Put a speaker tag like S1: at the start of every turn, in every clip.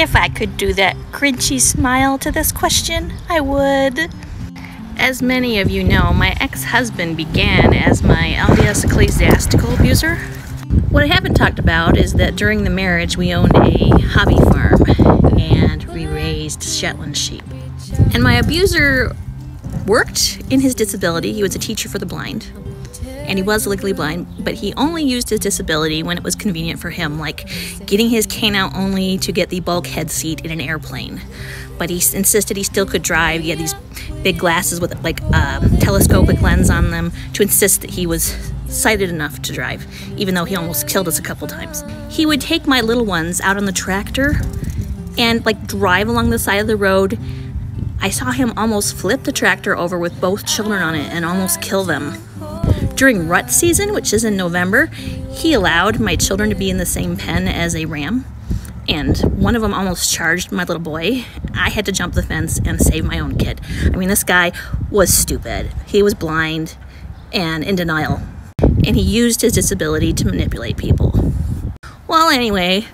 S1: If I could do that cringy smile to this question, I would. As many of you know, my ex-husband began as my alias ecclesiastical abuser. What I haven't talked about is that during the marriage we owned a hobby farm and we raised Shetland sheep. And my abuser worked in his disability. He was a teacher for the blind. And he was legally blind, but he only used his disability when it was convenient for him, like getting his cane out only to get the bulkhead seat in an airplane. But he insisted he still could drive. He had these big glasses with like a telescopic lens on them to insist that he was sighted enough to drive, even though he almost killed us a couple times. He would take my little ones out on the tractor and like drive along the side of the road. I saw him almost flip the tractor over with both children on it and almost kill them. During rut season, which is in November, he allowed my children to be in the same pen as a ram, and one of them almost charged my little boy. I had to jump the fence and save my own kid. I mean, this guy was stupid. He was blind and in denial, and he used his disability to manipulate people. Well, anyway,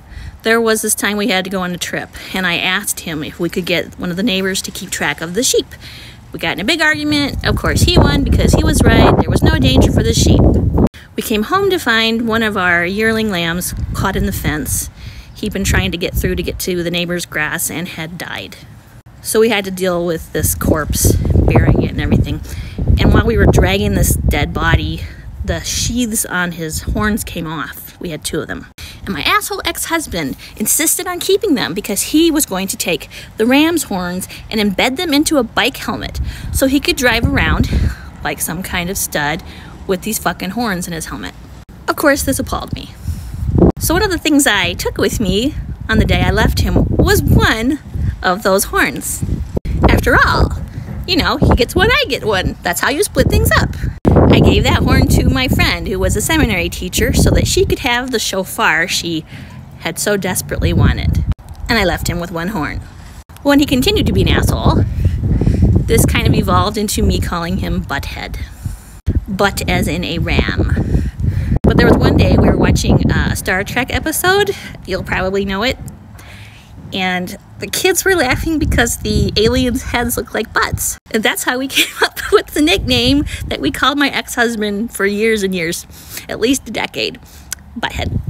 S1: there was this time we had to go on a trip, and I asked him if we could get one of the neighbors to keep track of the sheep. We got in a big argument. Of course, he won because he was right. There was no danger for the sheep. We came home to find one of our yearling lambs caught in the fence. He'd been trying to get through to get to the neighbor's grass and had died. So we had to deal with this corpse, burying it and everything. And while we were dragging this dead body, the sheaths on his horns came off. We had 2 of them. And my asshole ex-husband insisted on keeping them because he was going to take the ram's horns and embed them into a bike helmet so he could drive around like some kind of stud with these fucking horns in his helmet. Of course, this appalled me. So one of the things I took with me on the day I left him was one of those horns. After all, you know, he gets one, I get one. That's how you split things up. I gave that horn to my friend who was a seminary teacher so that she could have the shofar she had so desperately wanted. And I left him with 1 horn. When he continued to be an asshole, this kind of evolved into me calling him Butthead. Butt as in a ram. But there was one day we were watching a Star Trek episode. You'll probably know it. And the kids were laughing because the aliens' heads looked like butts. And that's how we came up with the nickname that we called my ex-husband for years and years, at least a decade, Butthead.